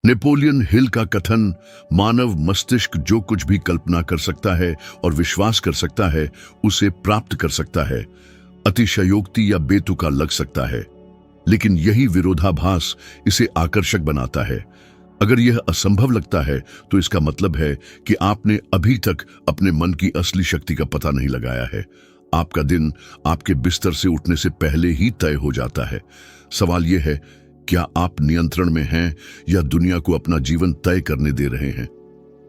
Napoleon Hill का कथन, मानव मस्तिष्क जो कुछ भी कल्पना कर सकता है और विश्वास कर सकता है उसे प्राप्त कर सकता है, अतिशयोक्ति या बेतुका लग सकता है, लेकिन यही विरोधाभास इसे आकर्षक बनाता है। अगर यह असंभव लगता है तो इसका मतलब है कि आपने अभी तक अपने मन की असली शक्ति का पता नहीं लगाया है। आपका दिन आपके बिस्तर से उठने से पहले ही तय हो जाता है। सवाल यह है, क्या आप नियंत्रण में हैं या दुनिया को अपना जीवन तय करने दे रहे हैं?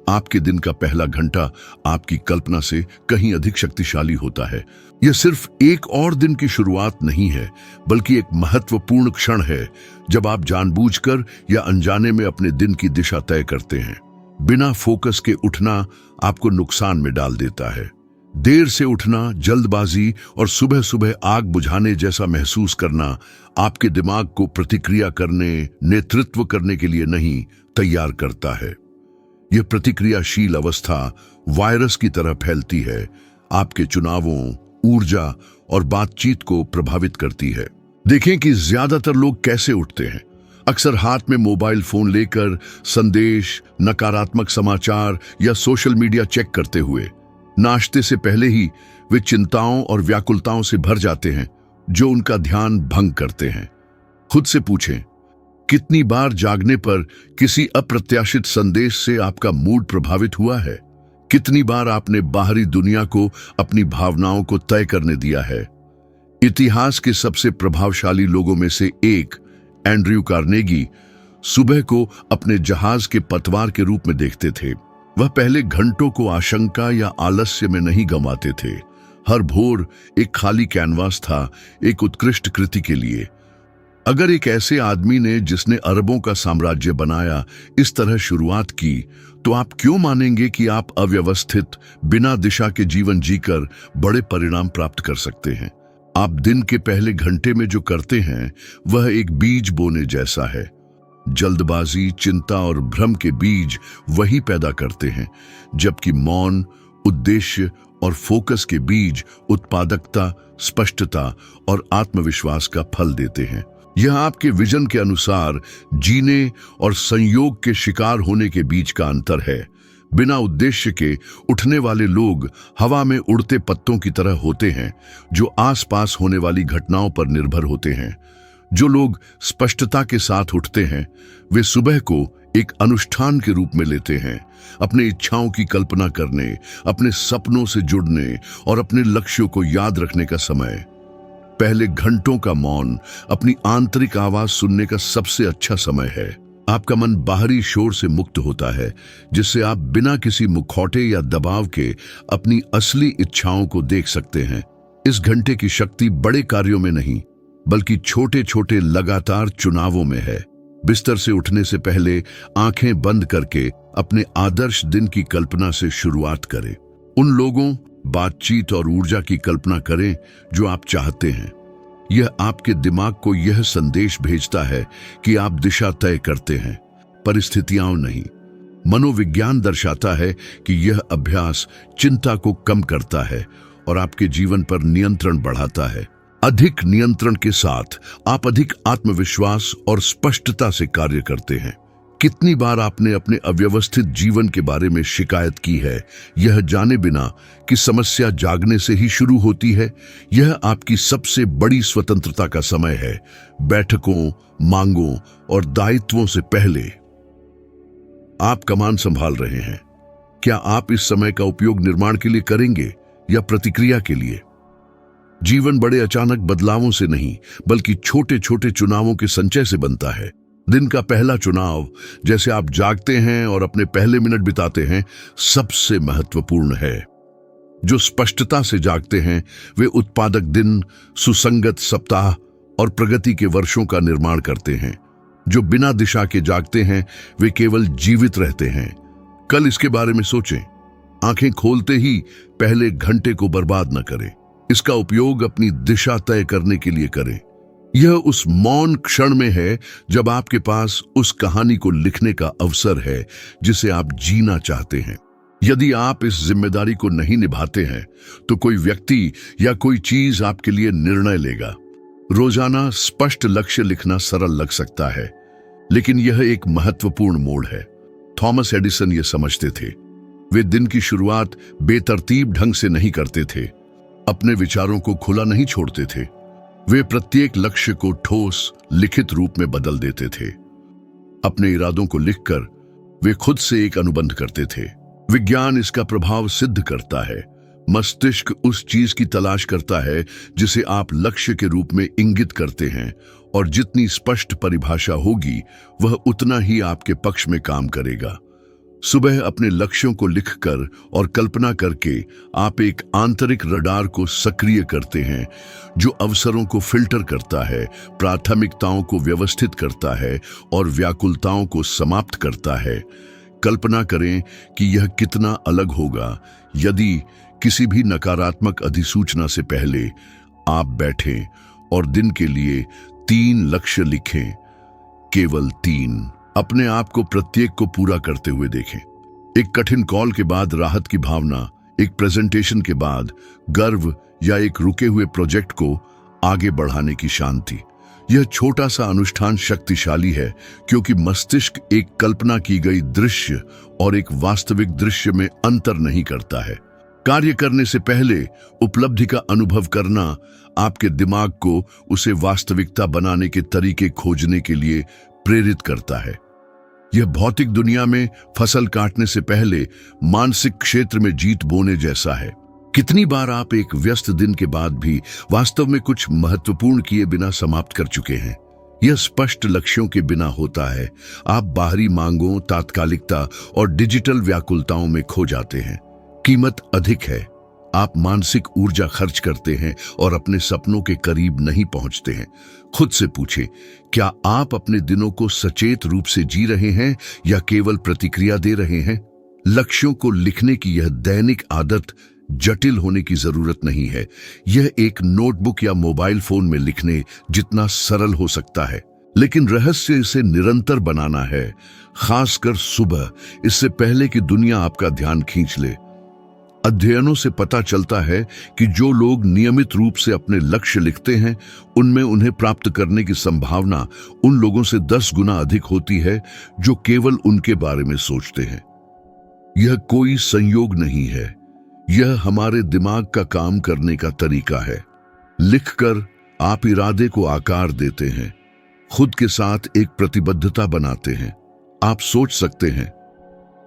आपके दिन का पहला घंटा आपकी कल्पना से कहीं अधिक शक्तिशाली होता है। यह सिर्फ एक और दिन की शुरुआत नहीं है, बल्कि एक महत्वपूर्ण क्षण है जब आप जानबूझकर या अनजाने में अपने दिन की दिशा तय करते हैं। बिना फोकस के उठना आपको नुकसान में डाल देता है। देर से उठना, जल्दबाजी और सुबह सुबह आग बुझाने जैसा महसूस करना आपके दिमाग को प्रतिक्रिया करने, नेतृत्व करने के लिए नहीं तैयार करता है। यह प्रतिक्रियाशील अवस्था वायरस की तरह फैलती है, आपके चुनावों, ऊर्जा और बातचीत को प्रभावित करती है। देखें कि ज्यादातर लोग कैसे उठते हैं। अक्सर हाथ में मोबाइल फोन लेकर, संदेश, नकारात्मक समाचार या सोशल मीडिया चेक करते हुए। नाश्ते से पहले ही वे चिंताओं और व्याकुलताओं से भर जाते हैं जो उनका ध्यान भंग करते हैं। खुद से पूछें, कितनी बार जागने पर किसी अप्रत्याशित संदेश से आपका मूड प्रभावित हुआ है? कितनी बार आपने बाहरी दुनिया को अपनी भावनाओं को तय करने दिया है? इतिहास के सबसे प्रभावशाली लोगों में से एक, एंड्रयू कार्नेगी, सुबह को अपने जहाज के पतवार के रूप में देखते थे। वह पहले घंटों को आशंका या आलस्य में नहीं गंवाते थे। हर भोर एक खाली कैनवास था एक उत्कृष्ट कृति के लिए। अगर एक ऐसे आदमी ने, जिसने अरबों का साम्राज्य बनाया, इस तरह शुरुआत की, तो आप क्यों मानेंगे कि आप अव्यवस्थित, बिना दिशा के जीवन जीकर बड़े परिणाम प्राप्त कर सकते हैं? आप दिन के पहले घंटे में जो करते हैं वह एक बीज बोने जैसा है। जल्दबाजी, चिंता और भ्रम के बीज वही पैदा करते हैं, जबकि मौन, उद्देश्य और फोकस के बीज उत्पादकता, स्पष्टता और आत्मविश्वास का फल देते हैं। यह आपके विजन के अनुसार जीने और संयोग के शिकार होने के बीच का अंतर है। बिना उद्देश्य के उठने वाले लोग हवा में उड़ते पत्तों की तरह होते हैं, जो आसपास होने वाली घटनाओं पर निर्भर होते हैं। जो लोग स्पष्टता के साथ उठते हैं, वे सुबह को एक अनुष्ठान के रूप में लेते हैं, अपनी इच्छाओं की कल्पना करने, अपने सपनों से जुड़ने और अपने लक्ष्यों को याद रखने का समय। पहले घंटों का मौन अपनी आंतरिक आवाज सुनने का सबसे अच्छा समय है। आपका मन बाहरी शोर से मुक्त होता है, जिससे आप बिना किसी मुखौटे या दबाव के अपनी असली इच्छाओं को देख सकते हैं। इस घंटे की शक्ति बड़े कार्यों में नहीं, बल्कि छोटे छोटे लगातार चुनावों में है। बिस्तर से उठने से पहले आंखें बंद करके अपने आदर्श दिन की कल्पना से शुरुआत करें। उन लोगों, बातचीत और ऊर्जा की कल्पना करें जो आप चाहते हैं। यह आपके दिमाग को यह संदेश भेजता है कि आप दिशा तय करते हैं, परिस्थितियां नहीं। मनोविज्ञान दर्शाता है कि यह अभ्यास चिंता को कम करता है और आपके जीवन पर नियंत्रण बढ़ाता है। अधिक नियंत्रण के साथ आप अधिक आत्मविश्वास और स्पष्टता से कार्य करते हैं। कितनी बार आपने अपने अव्यवस्थित जीवन के बारे में शिकायत की है, यह जाने बिना कि समस्या जागने से ही शुरू होती है? यह आपकी सबसे बड़ी स्वतंत्रता का समय है, बैठकों, मांगों और दायित्वों से पहले। आप कमान संभाल रहे हैं। क्या आप इस समय का उपयोग निर्माण के लिए करेंगे या प्रतिक्रिया के लिए? जीवन बड़े अचानक बदलावों से नहीं, बल्कि छोटे छोटे चुनावों के संचय से बनता है। दिन का पहला चुनाव, जैसे आप जागते हैं और अपने पहले मिनट बिताते हैं, सबसे महत्वपूर्ण है। जो स्पष्टता से जागते हैं वे उत्पादक दिन, सुसंगत सप्ताह और प्रगति के वर्षों का निर्माण करते हैं। जो बिना दिशा के जागते हैं वे केवल जीवित रहते हैं। कल इसके बारे में सोचें। आंखें खोलते ही पहले घंटे को बर्बाद न करें। इसका उपयोग अपनी दिशा तय करने के लिए करें। यह उस मौन क्षण में है जब आपके पास उस कहानी को लिखने का अवसर है जिसे आप जीना चाहते हैं। यदि आप इस जिम्मेदारी को नहीं निभाते हैं तो कोई व्यक्ति या कोई चीज आपके लिए निर्णय लेगा। रोजाना स्पष्ट लक्ष्य लिखना सरल लग सकता है, लेकिन यह एक महत्वपूर्ण मोड़ है। थॉमस एडिसन ये समझते थे। वे दिन की शुरुआत बेतरतीब ढंग से नहीं करते थे, अपने विचारों को खुला नहीं छोड़ते थे। वे प्रत्येक लक्ष्य को ठोस लिखित रूप में बदल देते थे। अपने इरादों को लिखकर वे खुद से एक अनुबंध करते थे। विज्ञान इसका प्रभाव सिद्ध करता है। मस्तिष्क उस चीज की तलाश करता है जिसे आप लक्ष्य के रूप में इंगित करते हैं, और जितनी स्पष्ट परिभाषा होगी वह उतना ही आपके पक्ष में काम करेगा। सुबह अपने लक्ष्यों को लिखकर और कल्पना करके आप एक आंतरिक रडार को सक्रिय करते हैं, जो अवसरों को फिल्टर करता है, प्राथमिकताओं को व्यवस्थित करता है और व्याकुलताओं को समाप्त करता है। कल्पना करें कि यह कितना अलग होगा यदि किसी भी नकारात्मक अधिसूचना से पहले आप बैठें और दिन के लिए 3 लक्ष्य लिखें, केवल 3। अपने आप को प्रत्येक को पूरा करते हुए देखें। एक कठिन कॉल के बाद राहत की भावना, एक प्रेजेंटेशन के बाद गर्व या एक रुके हुए प्रोजेक्ट को आगे बढ़ाने की शांति। यह छोटा सा अनुष्ठान शक्तिशाली है, क्योंकि मस्तिष्क एक कल्पना की गई दृश्य और एक वास्तविक दृश्य में अंतर नहीं करता है। कार्य करने से पहले उपलब्धि का अनुभव करना आपके दिमाग को उसे वास्तविकता बनाने के तरीके खोजने के लिए प्रेरित करता है। यह भौतिक दुनिया में फसल काटने से पहले मानसिक क्षेत्र में जीत बोने जैसा है। कितनी बार आप एक व्यस्त दिन के बाद भी वास्तव में कुछ महत्वपूर्ण किए बिना समाप्त कर चुके हैं? यह स्पष्ट लक्ष्यों के बिना होता है। आप बाहरी मांगों, तात्कालिकता और डिजिटल व्याकुलताओं में खो जाते हैं। कीमत अधिक है। आप मानसिक ऊर्जा खर्च करते हैं और अपने सपनों के करीब नहीं पहुंचते हैं। खुद से पूछें, क्या आप अपने दिनों को सचेत रूप से जी रहे हैं या केवल प्रतिक्रिया दे रहे हैं? लक्ष्यों को लिखने की यह दैनिक आदत जटिल होने की जरूरत नहीं है। यह एक नोटबुक या मोबाइल फोन में लिखने जितना सरल हो सकता है, लेकिन रहस्य इसे निरंतर बनाना है, खासकर सुबह, इससे पहले कि दुनिया आपका ध्यान खींच ले। अध्ययनों से पता चलता है कि जो लोग नियमित रूप से अपने लक्ष्य लिखते हैं, उनमें उन्हें प्राप्त करने की संभावना उन लोगों से 10 गुना अधिक होती है जो केवल उनके बारे में सोचते हैं। यह कोई संयोग नहीं है, यह हमारे दिमाग का काम करने का तरीका है। लिखकर आप इरादे को आकार देते हैं, खुद के साथ एक प्रतिबद्धता बनाते हैं। आप सोच सकते हैं,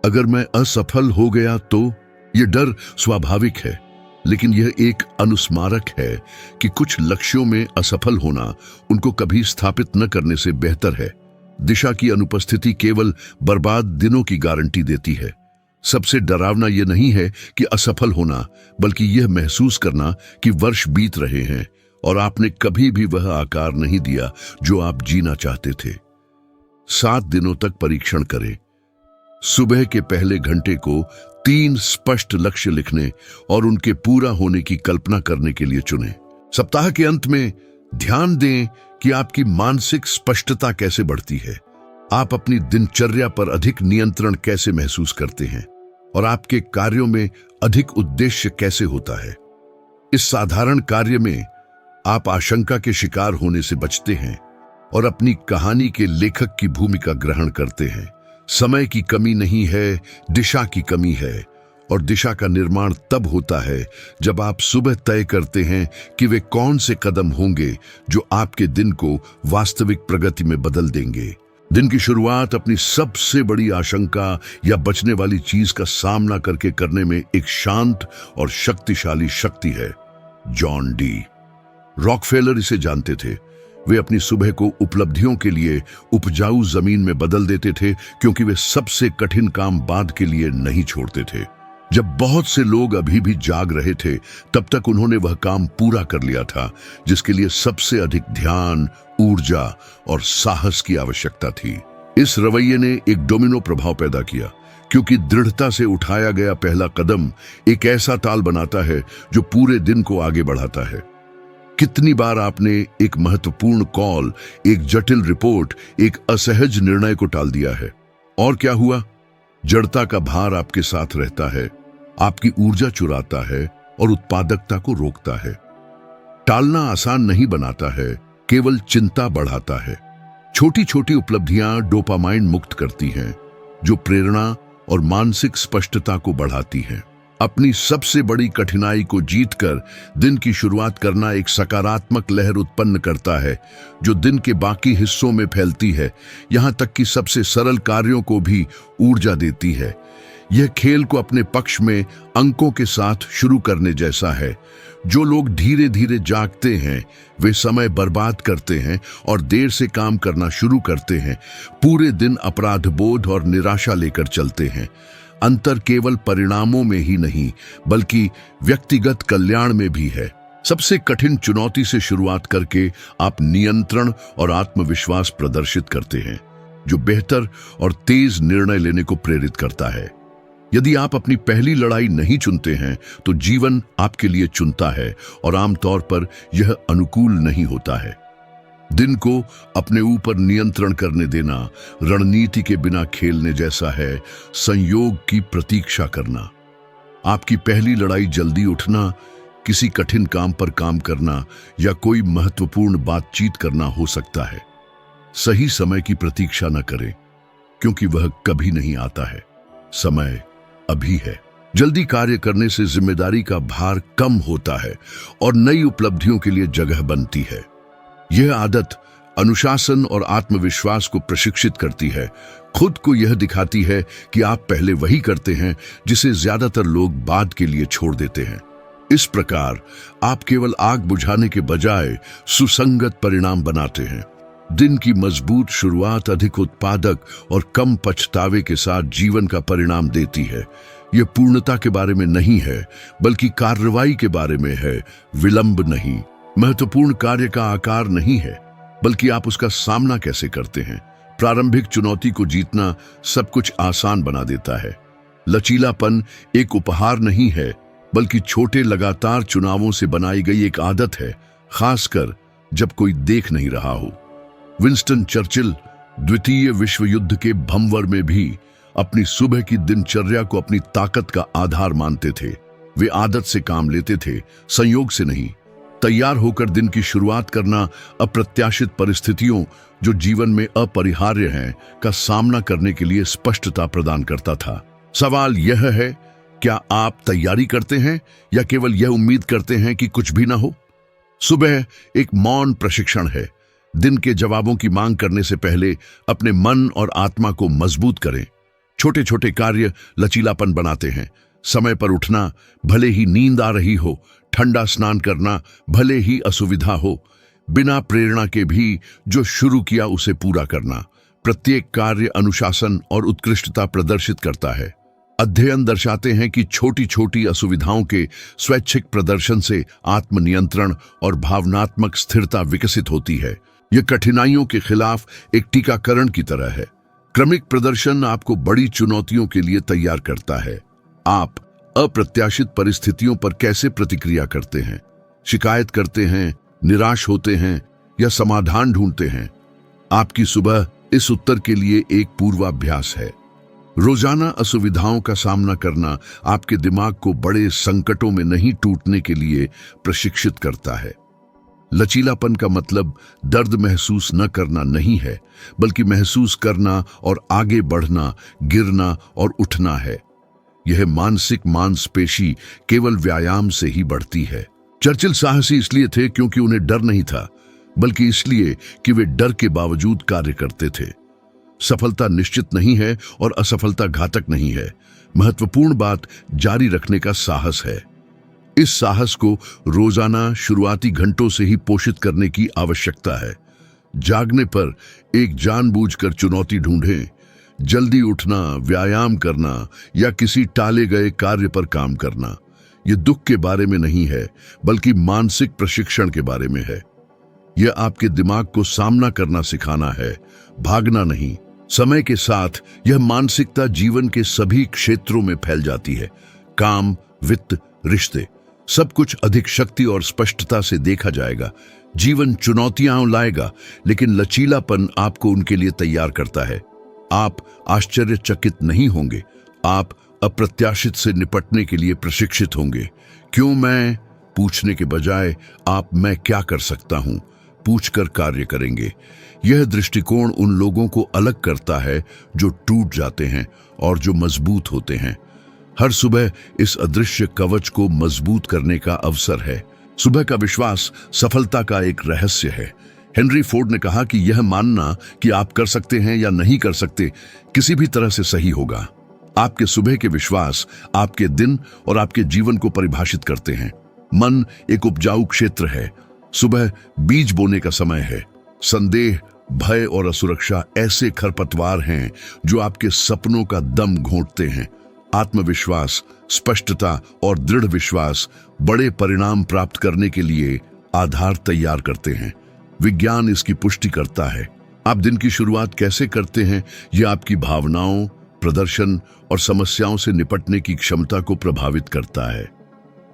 अगर मैं असफल हो गया तो? यह डर स्वाभाविक है, लेकिन यह एक अनुस्मारक है कि कुछ लक्ष्यों में असफल होना उनको कभी स्थापित न करने से बेहतर है। दिशा की अनुपस्थिति केवल बर्बाद दिनों की गारंटी देती है। सबसे डरावना यह नहीं है कि असफल होना, बल्कि यह महसूस करना कि वर्ष बीत रहे हैं और आपने कभी भी वह आकार नहीं दिया जो आप जीना चाहते थे। 7 दिनों तक परीक्षण करें। सुबह के पहले घंटे को 3 स्पष्ट लक्ष्य लिखने और उनके पूरा होने की कल्पना करने के लिए चुनें। सप्ताह के अंत में ध्यान दें कि आपकी मानसिक स्पष्टता कैसे बढ़ती है, आप अपनी दिनचर्या पर अधिक नियंत्रण कैसे महसूस करते हैं और आपके कार्यों में अधिक उद्देश्य कैसे होता है। इस साधारण कार्य में आप आशंका के शिकार होने से बचते हैं और अपनी कहानी के लेखक की भूमिका ग्रहण करते हैं। समय की कमी नहीं है, दिशा की कमी है, और दिशा का निर्माण तब होता है जब आप सुबह तय करते हैं कि वे कौन से कदम होंगे जो आपके दिन को वास्तविक प्रगति में बदल देंगे। दिन की शुरुआत अपनी सबसे बड़ी आशंका या बचने वाली चीज का सामना करके करने में एक शांत और शक्तिशाली शक्ति है। जॉन डी रॉकफेलर इसे जानते थे। वे अपनी सुबह को उपलब्धियों के लिए उपजाऊ जमीन में बदल देते थे, क्योंकि वे सबसे कठिन काम बाद के लिए नहीं छोड़ते थे। जब बहुत से लोग अभी भी जाग रहे थे, तब तक उन्होंने वह काम पूरा कर लिया था जिसके लिए सबसे अधिक ध्यान, ऊर्जा और साहस की आवश्यकता थी। इस रवैये ने एक डोमिनो प्रभाव पैदा किया, क्योंकि दृढ़ता से उठाया गया पहला कदम एक ऐसा ताल बनाता है जो पूरे दिन को आगे बढ़ाता है। कितनी बार आपने एक महत्वपूर्ण कॉल, एक जटिल रिपोर्ट, एक असहज निर्णय को टाल दिया है, और क्या हुआ? जड़ता का भार आपके साथ रहता है, आपकी ऊर्जा चुराता है और उत्पादकता को रोकता है। टालना आसान नहीं बनाता है, केवल चिंता बढ़ाता है। छोटी छोटी उपलब्धियां डोपामाइन मुक्त करती हैं, जो प्रेरणा और मानसिक स्पष्टता को बढ़ाती हैं। अपनी सबसे बड़ी कठिनाई को जीतकर दिन की शुरुआत करना एक सकारात्मक लहर उत्पन्न करता है, जो दिन के बाकी हिस्सों में फैलती है, यहां तक कि सबसे सरल कार्यों को भी ऊर्जा देती है। यह खेल को अपने पक्ष में अंकों के साथ शुरू करने जैसा है। जो लोग धीरे धीरे जागते हैं वे समय बर्बाद करते हैं और देर से काम करना शुरू करते हैं, पूरे दिन अपराध बोध और निराशा लेकर चलते हैं। अंतर केवल परिणामों में ही नहीं बल्कि व्यक्तिगत कल्याण में भी है। सबसे कठिन चुनौती से शुरुआत करके आप नियंत्रण और आत्मविश्वास प्रदर्शित करते हैं, जो बेहतर और तेज निर्णय लेने को प्रेरित करता है। यदि आप अपनी पहली लड़ाई नहीं चुनते हैं तो जीवन आपके लिए चुनता है और आमतौर पर यह अनुकूल नहीं होता है। दिन को अपने ऊपर नियंत्रण करने देना रणनीति के बिना खेलने जैसा है, संयोग की प्रतीक्षा करना। आपकी पहली लड़ाई जल्दी उठना, किसी कठिन काम पर काम करना या कोई महत्वपूर्ण बातचीत करना हो सकता है। सही समय की प्रतीक्षा न करें, क्योंकि वह कभी नहीं आता है। समय अभी है। जल्दी कार्य करने से जिम्मेदारी का भार कम होता है और नई उपलब्धियों के लिए जगह बनती है। यह आदत अनुशासन और आत्मविश्वास को प्रशिक्षित करती है। खुद को यह दिखाती है कि आप पहले वही करते हैं जिसे ज्यादातर लोग बाद के लिए छोड़ देते हैं। इस प्रकार आप केवल आग बुझाने के बजाय सुसंगत परिणाम बनाते हैं। दिन की मजबूत शुरुआत अधिक उत्पादक और कम पछतावे के साथ जीवन का परिणाम देती है। यह पूर्णता के बारे में नहीं है बल्कि कार्रवाई के बारे में है, विलंब नहीं। महत्वपूर्ण कार्य का आकार नहीं है बल्कि आप उसका सामना कैसे करते हैं। प्रारंभिक चुनौती को जीतना सब कुछ आसान बना देता है। लचीलापन एक उपहार नहीं है बल्कि छोटे लगातार चुनावों से बनाई गई एक आदत है, खासकर जब कोई देख नहीं रहा हो। विंस्टन चर्चिल द्वितीय विश्व युद्ध के भंवर में भी अपनी सुबह की दिनचर्या को अपनी ताकत का आधार मानते थे। वे आदत से काम लेते थे, संयोग से नहीं। तैयार होकर दिन की शुरुआत करना अप्रत्याशित परिस्थितियों जो जीवन में अपरिहार्य हैं का सामना करने के लिए स्पष्टता प्रदान करता था। सवाल यह है, क्या आप तैयारी करते हैं या केवल यह उम्मीद करते हैं कि कुछ भी ना हो? सुबह एक मौन प्रशिक्षण है। दिन के जवाबों की मांग करने से पहले अपने मन और आत्मा को मजबूत करें। छोटे छोटे कार्य लचीलापन बनाते हैं। समय पर उठना, भले ही नींद आ रही हो, ठंडा स्नान करना, भले ही असुविधा हो, बिना प्रेरणा के भी जो शुरू किया उसे पूरा करना। प्रत्येक कार्य अनुशासन और उत्कृष्टता प्रदर्शित करता है। अध्ययन दर्शाते हैं कि छोटी छोटी असुविधाओं के स्वैच्छिक प्रदर्शन से आत्मनियंत्रण और भावनात्मक स्थिरता विकसित होती है। यह कठिनाइयों के खिलाफ एक टीकाकरण की तरह है। क्रमिक प्रदर्शन आपको बड़ी चुनौतियों के लिए तैयार करता है। आप अप्रत्याशित परिस्थितियों पर कैसे प्रतिक्रिया करते हैं? शिकायत करते हैं, निराश होते हैं या समाधान ढूंढते हैं? आपकी सुबह इस उत्तर के लिए एक पूर्वाभ्यास है। रोजाना असुविधाओं का सामना करना आपके दिमाग को बड़े संकटों में नहीं टूटने के लिए प्रशिक्षित करता है। लचीलापन का मतलब दर्द महसूस न करना नहीं है बल्कि महसूस करना और आगे बढ़ना, गिरना और उठना है। यह मानसिक मांसपेशी केवल व्यायाम से ही बढ़ती है। चर्चिल साहसी इसलिए थे क्योंकि उन्हें डर नहीं था, बल्कि इसलिए कि वे डर के बावजूद कार्य करते थे। सफलता निश्चित नहीं है और असफलता घातक नहीं है। महत्वपूर्ण बात जारी रखने का साहस है। इस साहस को रोजाना शुरुआती घंटों से ही पोषित करने की आवश्यकता है। जागने पर एक जानबूझकर चुनौती ढूंढें। जल्दी उठना, व्यायाम करना या किसी टाले गए कार्य पर काम करना। यह दुख के बारे में नहीं है बल्कि मानसिक प्रशिक्षण के बारे में है। यह आपके दिमाग को सामना करना सिखाना है, भागना नहीं। समय के साथ यह मानसिकता जीवन के सभी क्षेत्रों में फैल जाती है। काम, वित्त, रिश्ते, सब कुछ अधिक शक्ति और स्पष्टता से देखा जाएगा। जीवन चुनौतियां लाएगा, लेकिन लचीलापन आपको उनके लिए तैयार करता है। आप आश्चर्यचकित नहीं होंगे, आप अप्रत्याशित से निपटने के लिए प्रशिक्षित होंगे। क्यों मैं पूछने के बजाय आप मैं क्या कर सकता हूं पूछकर कार्य करेंगे। यह दृष्टिकोण उन लोगों को अलग करता है जो टूट जाते हैं और जो मजबूत होते हैं। हर सुबह इस अदृश्य कवच को मजबूत करने का अवसर है। सुबह का विश्वास सफलता का एक रहस्य है। हेनरी फोर्ड ने कहा कि यह मानना कि आप कर सकते हैं या नहीं कर सकते किसी भी तरह से सही होगा। आपके सुबह के विश्वास आपके दिन और आपके जीवन को परिभाषित करते हैं। मन एक उपजाऊ क्षेत्र है। सुबह बीज बोने का समय है। संदेह, भय और असुरक्षा ऐसे खरपतवार हैं जो आपके सपनों का दम घोंटते हैं। आत्मविश्वास, स्पष्टता और दृढ़ विश्वास बड़े परिणाम प्राप्त करने के लिए आधार तैयार करते हैं। विज्ञान इसकी पुष्टि करता है। आप दिन की शुरुआत कैसे करते हैं यह आपकी भावनाओं, प्रदर्शन और समस्याओं से निपटने की क्षमता को प्रभावित करता है।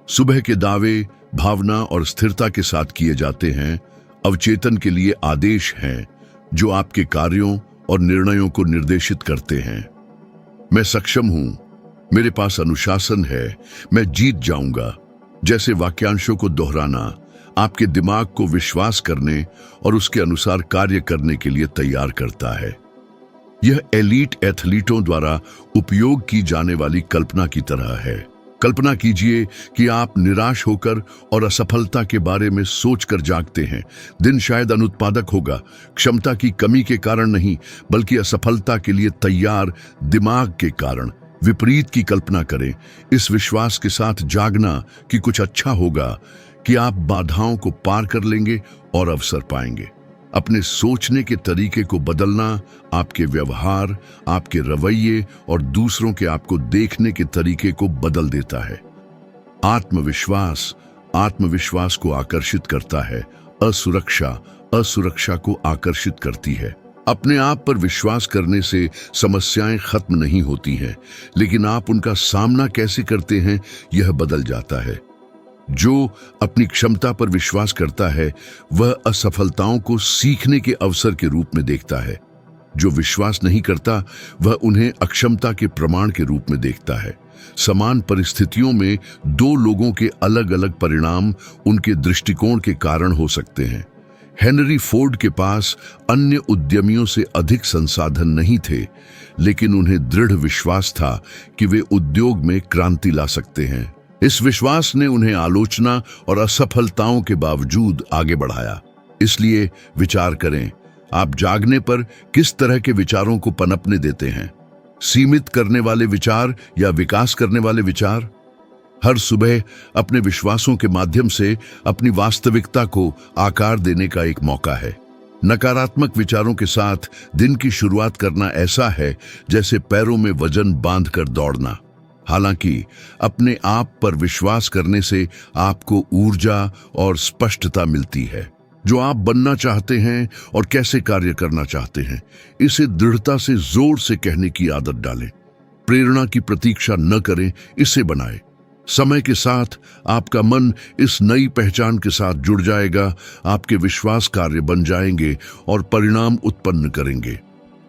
सुबह के दावे भावना और स्थिरता के साथ किए जाते हैं। अवचेतन के लिए आदेश हैं जो आपके कार्यों और निर्णयों को निर्देशित करते हैं। मैं सक्षम हूं, मेरे पास अनुशासन है, मैं जीत जाऊंगा जैसे वाक्यांशों को दोहराना आपके दिमाग को विश्वास करने और उसके अनुसार कार्य करने के लिए तैयार करता है। यह एलीट एथलीटों द्वारा उपयोग की जाने वाली कल्पना की तरह है। कल्पना कीजिए कि आप निराश होकर और असफलता के बारे में सोचकर जागते हैं। दिन शायद अनुत्पादक होगा, क्षमता की कमी के कारण नहीं, बल्कि असफलता के लिए तैयार दिमाग के कारण। विपरीत की कल्पना करें, इस विश्वास के साथ जागना कि कुछ अच्छा होगा, कि आप बाधाओं को पार कर लेंगे और अवसर पाएंगे। अपने सोचने के तरीके को बदलना आपके व्यवहार, आपके रवैये और दूसरों के आपको देखने के तरीके को बदल देता है। आत्मविश्वास आत्मविश्वास को आकर्षित करता है। असुरक्षा असुरक्षा को आकर्षित करती है। अपने आप पर विश्वास करने से समस्याएं खत्म नहीं होती हैं, लेकिन आप उनका सामना कैसे करते हैं यह बदल जाता है। जो अपनी क्षमता पर विश्वास करता है वह असफलताओं को सीखने के अवसर के रूप में देखता है। जो विश्वास नहीं करता वह उन्हें अक्षमता के प्रमाण के रूप में देखता है। समान परिस्थितियों में दो लोगों के अलग अलग परिणाम उनके दृष्टिकोण के कारण हो सकते हैं। हेनरी फोर्ड के पास अन्य उद्यमियों से अधिक संसाधन नहीं थे, लेकिन उन्हें दृढ़ विश्वास था कि वे उद्योग में क्रांति ला सकते हैं। इस विश्वास ने उन्हें आलोचना और असफलताओं के बावजूद आगे बढ़ाया। इसलिए विचार करें, आप जागने पर किस तरह के विचारों को पनपने देते हैं? सीमित करने वाले विचार या विकास करने वाले विचार? हर सुबह अपने विश्वासों के माध्यम से अपनी वास्तविकता को आकार देने का एक मौका है। नकारात्मक विचारों के साथ दिन की शुरुआत करना ऐसा है जैसे पैरों में वजन बांधकर दौड़ना। हालांकि अपने आप पर विश्वास करने से आपको ऊर्जा और स्पष्टता मिलती है। जो आप बनना चाहते हैं और कैसे कार्य करना चाहते हैं, इसे दृढ़ता से जोर से कहने की आदत डालें। प्रेरणा की प्रतीक्षा न करें, इसे बनाएं। समय के साथ आपका मन इस नई पहचान के साथ जुड़ जाएगा। आपके विश्वास कार्य बन जाएंगे और परिणाम उत्पन्न करेंगे।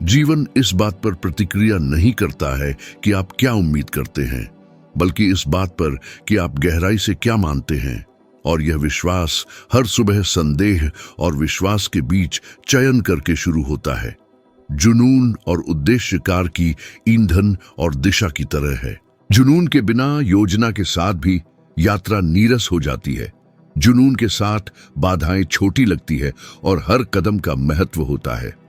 जीवन इस बात पर प्रतिक्रिया नहीं करता है कि आप क्या उम्मीद करते हैं, बल्कि इस बात पर कि आप गहराई से क्या मानते हैं। और यह विश्वास हर सुबह संदेह और विश्वास के बीच चयन करके शुरू होता है। जुनून और उद्देश्य कार की ईंधन और दिशा की तरह है। जुनून के बिना योजना के साथ भी यात्रा नीरस हो जाती है। जुनून के साथ बाधाएं छोटी लगती है और हर कदम का महत्व होता है।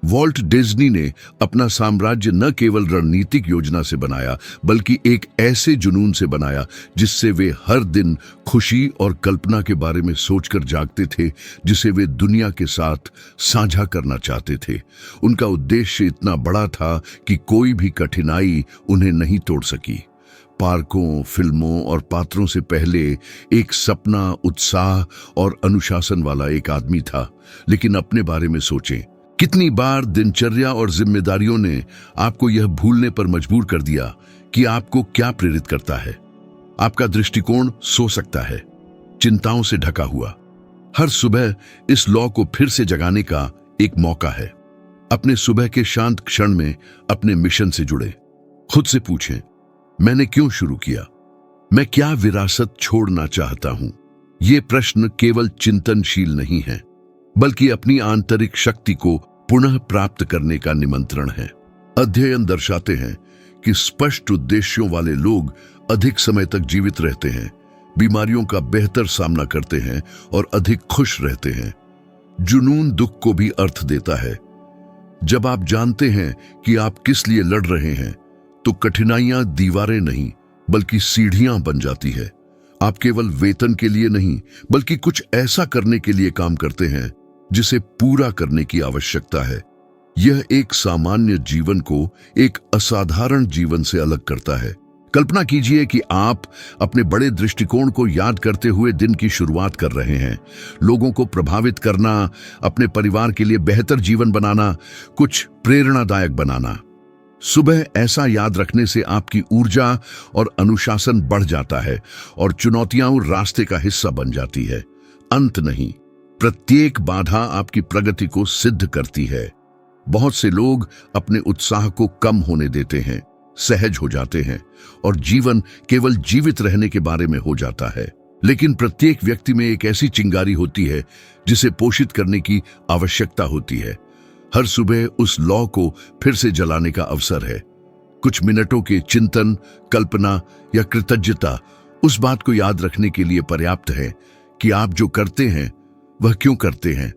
वॉल्ट डिज्नी ने अपना साम्राज्य न केवल रणनीतिक योजना से बनाया, बल्कि एक ऐसे जुनून से बनाया जिससे वे हर दिन खुशी और कल्पना के बारे में सोचकर जागते थे, जिसे वे दुनिया के साथ साझा करना चाहते थे। उनका उद्देश्य इतना बड़ा था कि कोई भी कठिनाई उन्हें नहीं तोड़ सकी। पार्कों, फिल्मों और पात्रों से पहले एक सपना, उत्साह और अनुशासन वाला एक आदमी था। लेकिन अपने बारे में सोचें, कितनी बार दिनचर्या और जिम्मेदारियों ने आपको यह भूलने पर मजबूर कर दिया कि आपको क्या प्रेरित करता है। आपका दृष्टिकोण सो सकता है, चिंताओं से ढका हुआ। हर सुबह इस लॉ को फिर से जगाने का एक मौका है। अपने सुबह के शांत क्षण में अपने मिशन से जुड़े। खुद से पूछें, मैंने क्यों शुरू किया? मैं क्या विरासत छोड़ना चाहता हूं? ये प्रश्न केवल चिंतनशील नहीं है, बल्कि अपनी आंतरिक शक्ति को पुनः प्राप्त करने का निमंत्रण है। अध्ययन दर्शाते हैं कि स्पष्ट उद्देश्यों वाले लोग अधिक समय तक जीवित रहते हैं, बीमारियों का बेहतर सामना करते हैं और अधिक खुश रहते हैं। जुनून दुख को भी अर्थ देता है। जब आप जानते हैं कि आप किस लिए लड़ रहे हैं, तो कठिनाइयां दीवारें नहीं बल्कि सीढ़ियां बन जाती है। आप केवल वेतन के लिए नहीं बल्कि कुछ ऐसा करने के लिए काम करते हैं जिसे पूरा करने की आवश्यकता है। यह एक सामान्य जीवन को एक असाधारण जीवन से अलग करता है। कल्पना कीजिए कि आप अपने बड़े दृष्टिकोण को याद करते हुए दिन की शुरुआत कर रहे हैं। लोगों को प्रभावित करना, अपने परिवार के लिए बेहतर जीवन बनाना, कुछ प्रेरणादायक बनाना। सुबह ऐसा याद रखने से आपकी ऊर्जा और अनुशासन बढ़ जाता है और चुनौतियां रास्ते का हिस्सा बन जाती है, अंत नहीं। प्रत्येक बाधा आपकी प्रगति को सिद्ध करती है। बहुत से लोग अपने उत्साह को कम होने देते हैं, सहज हो जाते हैं और जीवन केवल जीवित रहने के बारे में हो जाता है। लेकिन प्रत्येक व्यक्ति में एक ऐसी चिंगारी होती है जिसे पोषित करने की आवश्यकता होती है। हर सुबह उस लौ को फिर से जलाने का अवसर है। कुछ मिनटों के चिंतन, कल्पना या कृतज्ञता उस बात को याद रखने के लिए पर्याप्त है कि आप जो करते हैं वह क्यों करते हैं।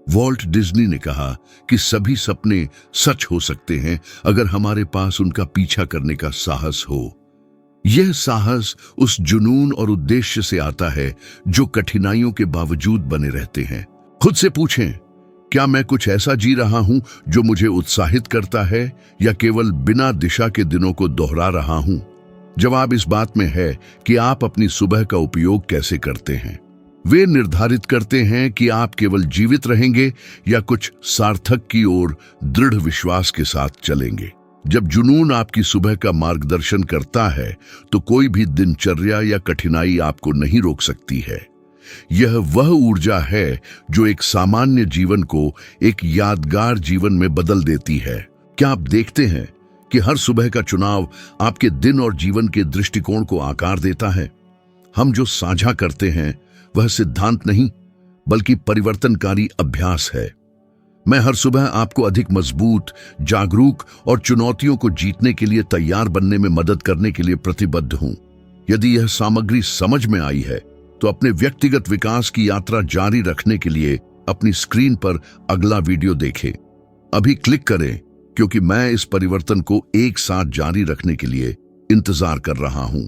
वॉल्ट डिज्नी ने कहा कि सभी सपने सच हो सकते हैं अगर हमारे पास उनका पीछा करने का साहस हो। यह साहस उस जुनून और उद्देश्य से आता है जो कठिनाइयों के बावजूद बने रहते हैं। खुद से पूछें, क्या मैं कुछ ऐसा जी रहा हूं जो मुझे उत्साहित करता है या केवल बिना दिशा के दिनों को दोहरा रहा हूं? जवाब इस बात में है कि आप अपनी सुबह का उपयोग कैसे करते हैं। वे निर्धारित करते हैं कि आप केवल जीवित रहेंगे या कुछ सार्थक की ओर दृढ़ विश्वास के साथ चलेंगे। जब जुनून आपकी सुबह का मार्गदर्शन करता है तो कोई भी दिनचर्या या कठिनाई आपको नहीं रोक सकती है। यह वह ऊर्जा है जो एक सामान्य जीवन को एक यादगार जीवन में बदल देती है। क्या आप देखते हैं कि हर सुबह का चुनाव आपके दिन और जीवन के दृष्टिकोण को आकार देता है? हम जो साझा करते हैं वह सिद्धांत नहीं बल्कि परिवर्तनकारी अभ्यास है। मैं हर सुबह आपको अधिक मजबूत, जागरूक और चुनौतियों को जीतने के लिए तैयार बनने में मदद करने के लिए प्रतिबद्ध हूं। यदि यह सामग्री समझ में आई है तो अपने व्यक्तिगत विकास की यात्रा जारी रखने के लिए अपनी स्क्रीन पर अगला वीडियो देखें। अभी क्लिक करें क्योंकि मैं इस परिवर्तन को एक साथ जारी रखने के लिए इंतजार कर रहा हूं।